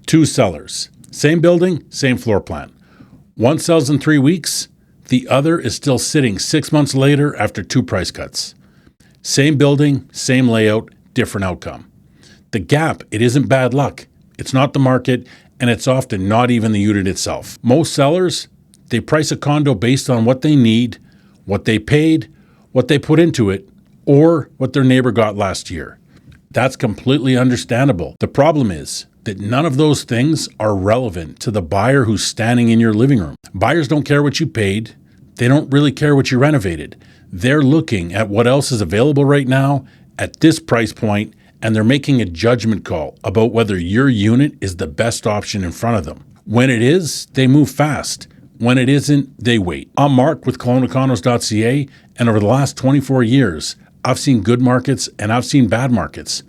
Two sellers, same building, same floor plan. One sells in 3 weeks, the other is still sitting 6 months later after 2 price cuts. Same building, same layout, different outcome. The gap, it isn't bad luck. It's not the market, and it's often not even the unit itself. Most sellers, they price a condo based on what they need, what they paid, what they put into it, or what their neighbor got last year. That's completely understandable. The problem is that none of those things are relevant to the buyer who's standing in your living room. Buyers don't care what you paid. They don't really care what you renovated. They're looking at what else is available right now at this price point, and they're making a judgment call about whether your unit is the best option in front of them. When it is, they move fast. When it isn't, they wait. I'm Mark with KelownaCondos.ca, and over the last 24 years, I've seen good markets and I've seen bad markets.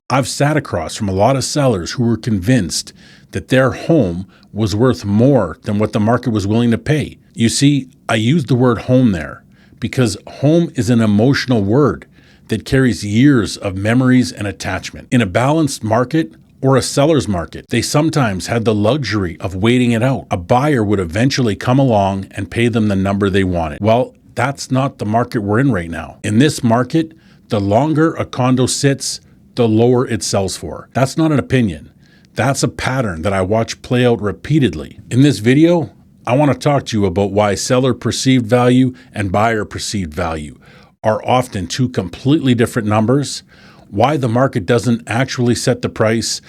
I've sat across from a lot of sellers who were convinced that their home was worth more than what the market was willing to pay. You see, I use the word home there because home is an emotional word that carries years of memories and attachment. In a balanced market or a seller's market, they sometimes had the luxury of waiting it out. A buyer would eventually come along and pay them the number they wanted. Well, that's not the market we're in right now. In this market, the longer a condo sits, the lower it sells for. That's not an opinion. That's a pattern that I watch play out repeatedly. In this video, I want to talk to you about why seller perceived value and buyer perceived value are often two completely different numbers, why the market doesn't actually set the price,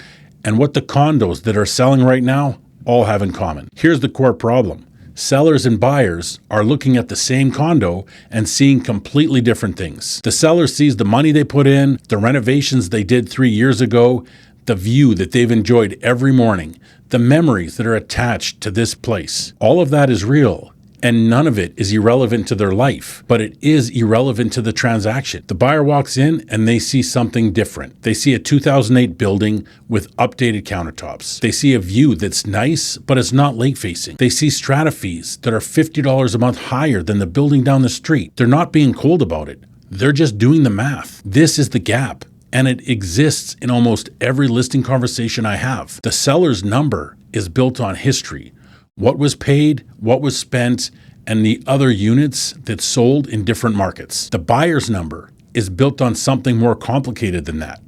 and what the condos that are selling right now all have in common. Here's the core problem. Sellers and buyers are looking at the same condo and seeing completely different things. The seller sees the money they put in, the renovations they did 3 years ago, the view that they've enjoyed every morning, the memories that are attached to this place. All of that is real, and none of it is irrelevant to their life, but it is irrelevant to the transaction. The buyer walks in and they see something different. They see a 2008 building with updated countertops. They see a view that's nice, but it's not lake-facing. They see strata fees that are $50 a month higher than the building down the street. They're not being cold about it. They're just doing the math. This is the gap, and it exists in almost every listing conversation I have. The seller's number is built on history. What was paid, what was spent, and the other units that sold in different markets. The buyer's number is built on something more complicated than that.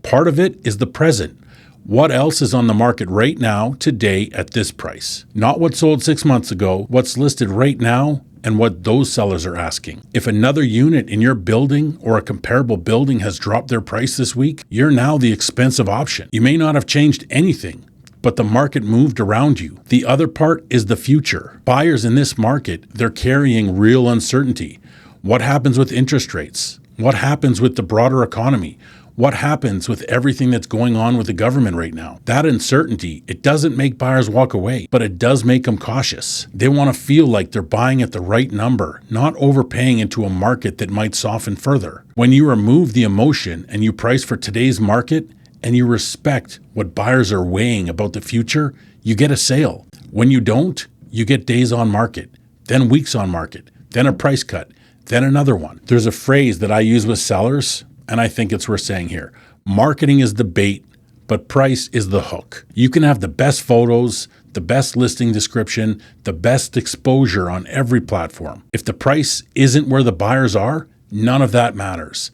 Part of it is the present. What else is on the market right now, today, at this price? Not what sold 6 months ago, what's listed right now, and what those sellers are asking. If another unit in your building or a comparable building has dropped their price this week, you're now the expensive option. You may not have changed anything, but the market moved around you. The other part is the future. Buyers in this market, they're carrying real uncertainty. What happens with interest rates? What happens with the broader economy? What happens with everything that's going on with the government right now? That uncertainty, it doesn't make buyers walk away, but it does make them cautious. They want to feel like they're buying at the right number, not overpaying into a market that might soften further. When you remove the emotion and you price for today's market, and you respect what buyers are weighing about the future, you get a sale. When you don't, you get days on market, then weeks on market, then a price cut, then another one. There's a phrase that I use with sellers, and I think it's worth saying here. Marketing is the bait, but price is the hook. You can have the best photos, the best listing description, the best exposure on every platform. If the price isn't where the buyers are, none of that matters.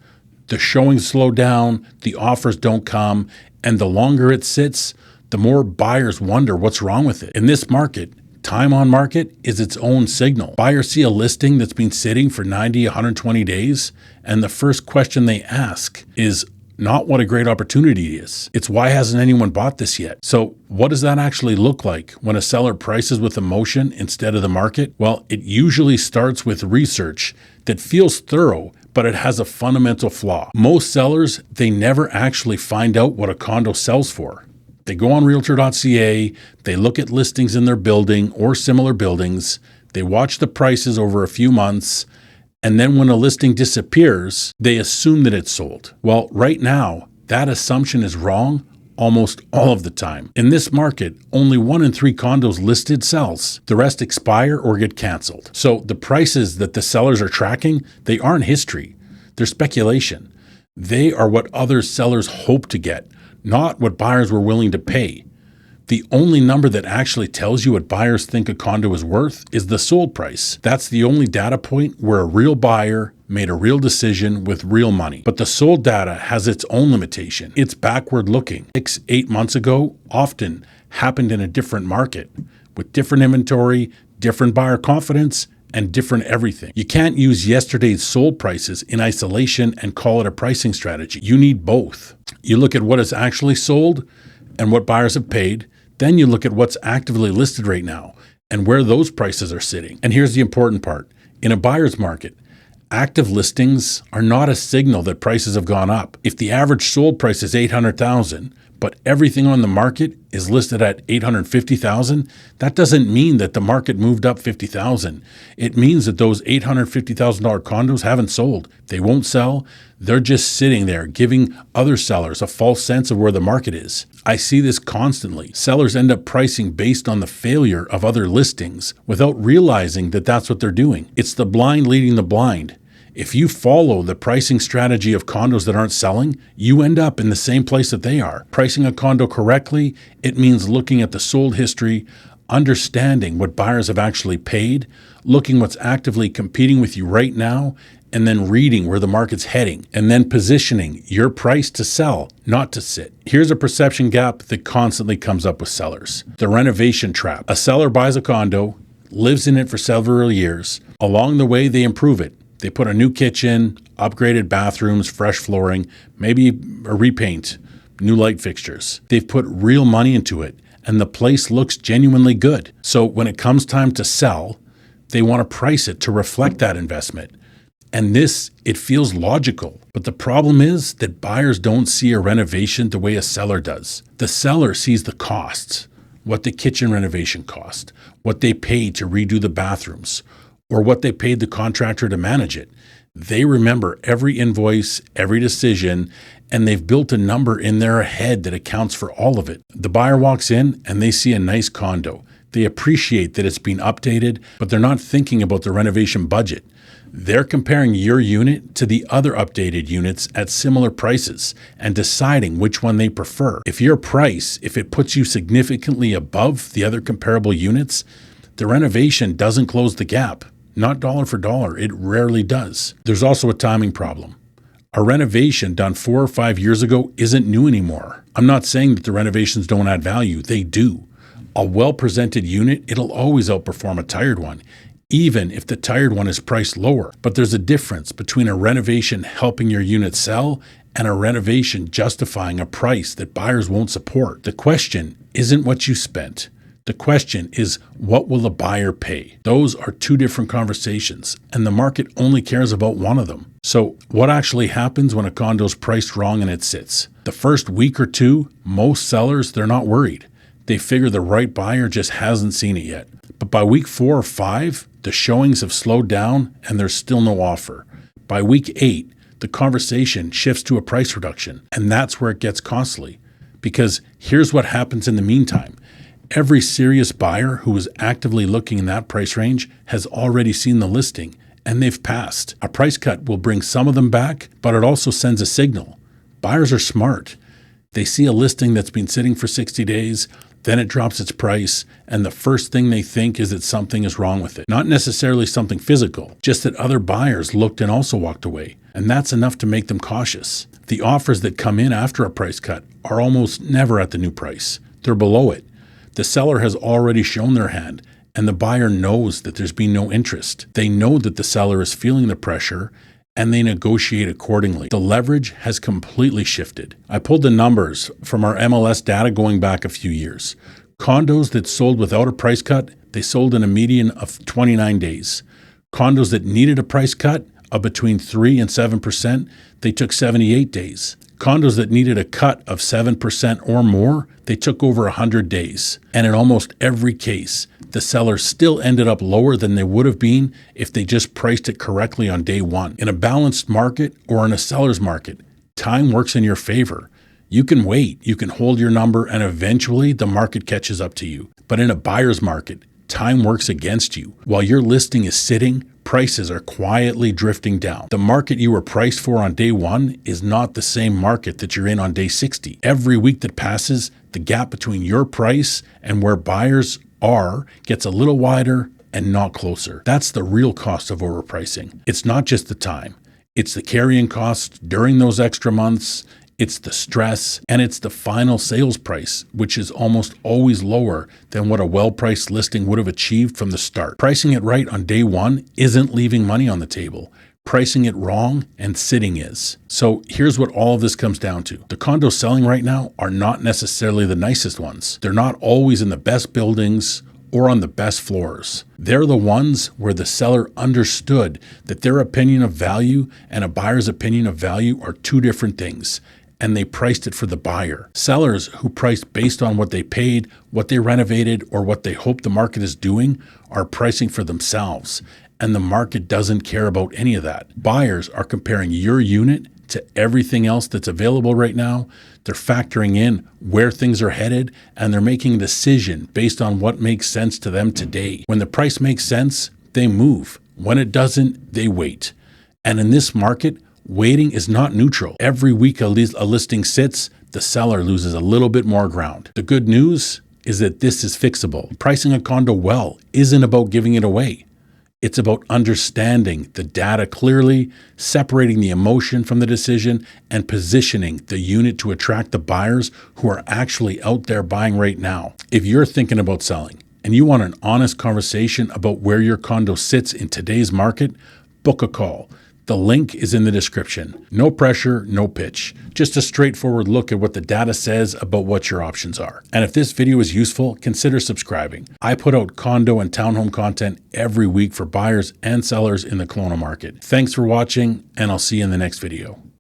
The showings slow down, the offers don't come, and the longer it sits, the more buyers wonder what's wrong with it. In this market, time on market is its own signal. Buyers see a listing that's been sitting for 90, 120 days, and the first question they ask is not what a great opportunity is. It's why hasn't anyone bought this yet? So what does that actually look like when a seller prices with emotion instead of the market? Well, it usually starts with research that feels thorough, but it has a fundamental flaw. Most sellers, they never actually find out what a condo sells for. They go on realtor.ca, they look at listings in their building or similar buildings, they watch the prices over a few months, and then when a listing disappears, they assume that it's sold. Well, right now, that assumption is wrong almost all of the time. In this market, only 1 in 3 condos listed sells. The rest expire or get canceled. So the prices that the sellers are tracking, they aren't history. They're speculation. They are what other sellers hope to get, not what buyers were willing to pay. The only number that actually tells you what buyers think a condo is worth is the sold price. That's the only data point where a real buyer made a real decision with real money. But the sold data has its own limitation. It's backward looking. 6-8 months ago often happened in a different market with different inventory, different buyer confidence, and different everything. You can't use yesterday's sold prices in isolation and call it a pricing strategy. You need both. You look at what is actually sold and what buyers have paid. Then you look at what's actively listed right now and where those prices are sitting. And here's the important part. In a buyer's market, active listings are not a signal that prices have gone up. If the average sold price is $800,000, but everything on the market is listed at $850,000, that doesn't mean that the market moved up $50,000. It means that those $850,000 condos haven't sold. They won't sell. They're just sitting there giving other sellers a false sense of where the market is. I see this constantly. Sellers end up pricing based on the failure of other listings without realizing that that's what they're doing. It's the blind leading the blind. If you follow the pricing strategy of condos that aren't selling, you end up in the same place that they are. Pricing a condo correctly, it means looking at the sold history, understanding what buyers have actually paid, looking what's actively competing with you right now, and then reading where the market's heading, and then positioning your price to sell, not to sit. Here's a perception gap that constantly comes up with sellers. The renovation trap. A seller buys a condo, lives in it for several years. Along the way, they improve it. They put a new kitchen, upgraded bathrooms, fresh flooring, maybe a repaint, new light fixtures. They've put real money into it, and the place looks genuinely good. So when it comes time to sell, they want to price it to reflect that investment. And it feels logical. But the problem is that buyers don't see a renovation the way a seller does. The seller sees the costs, what the kitchen renovation cost, what they paid to redo the bathrooms, or what they paid the contractor to manage it. They remember every invoice, every decision, and they've built a number in their head that accounts for all of it. The buyer walks in and they see a nice condo. They appreciate that it's been updated, but they're not thinking about the renovation budget. They're comparing your unit to the other updated units at similar prices and deciding which one they prefer. If it puts you significantly above the other comparable units, the renovation doesn't close the gap. Not dollar for dollar, it rarely does. There's also a timing problem. A renovation done 4 or 5 years ago isn't new anymore. I'm not saying that the renovations don't add value, they do. A well-presented unit, it'll always outperform a tired one, even if the tired one is priced lower. But there's a difference between a renovation helping your unit sell and a renovation justifying a price that buyers won't support. The question isn't what you spent. The question is, what will the buyer pay? Those are two different conversations, and the market only cares about one of them. So what actually happens when a condo's priced wrong and it sits? The first week or two, most sellers, they're not worried. They figure the right buyer just hasn't seen it yet. But by week 4 or 5, the showings have slowed down and there's still no offer. By week 8, the conversation shifts to a price reduction, and that's where it gets costly. Because here's what happens in the meantime. Every serious buyer who is actively looking in that price range has already seen the listing, and they've passed. A price cut will bring some of them back, but it also sends a signal. Buyers are smart. They see a listing that's been sitting for 60 days, then it drops its price, and the first thing they think is that something is wrong with it. Not necessarily something physical, just that other buyers looked and also walked away, and that's enough to make them cautious. The offers that come in after a price cut are almost never at the new price. They're below it. The seller has already shown their hand, and the buyer knows that there's been no interest. They know that the seller is feeling the pressure, and they negotiate accordingly. The leverage has completely shifted. I pulled the numbers from our MLS data going back a few years. Condos that sold without a price cut, they sold in a median of 29 days. Condos that needed a price cut of between 3 and 7%, they took 78 days. Condos that needed a cut of 7% or more, they took over 100 days. And in almost every case, the seller still ended up lower than they would have been if they just priced it correctly on day one. In a balanced market or in a seller's market, time works in your favor. You can wait, you can hold your number, and eventually the market catches up to you. But in a buyer's market, time works against you. While your listing is sitting, Prices are quietly drifting down. The market you were priced for on day 1 is not the same market that you're in on day 60. Every week that passes, the gap between your price and where buyers are gets a little wider and not closer. That's the real cost of overpricing. It's not just the time. It's the carrying costs during those extra months. It's the stress, and it's the final sales price, which is almost always lower than what a well-priced listing would have achieved from the start. Pricing it right on day 1 isn't leaving money on the table. Pricing it wrong and sitting is. So here's what all of this comes down to. The condos selling right now are not necessarily the nicest ones. They're not always in the best buildings or on the best floors. They're the ones where the seller understood that their opinion of value and a buyer's opinion of value are two different things, and they priced it for the buyer. Sellers who priced based on what they paid, what they renovated, or what they hope the market is doing are pricing for themselves, and the market doesn't care about any of that. Buyers are comparing your unit to everything else that's available right now. They're factoring in where things are headed, and they're making a decision based on what makes sense to them today. When the price makes sense, they move. When it doesn't, they wait. And in this market, waiting is not neutral. Every week a listing sits, the seller loses a little bit more ground. The good news is that this is fixable. Pricing a condo well isn't about giving it away. It's about understanding the data clearly, separating the emotion from the decision, and positioning the unit to attract the buyers who are actually out there buying right now. If you're thinking about selling and you want an honest conversation about where your condo sits in today's market, book a call. The link is in the description. No pressure, no pitch. Just a straightforward look at what the data says about what your options are. And if this video is useful, consider subscribing. I put out condo and townhome content every week for buyers and sellers in the Kelowna market. Thanks for watching, and I'll see you in the next video.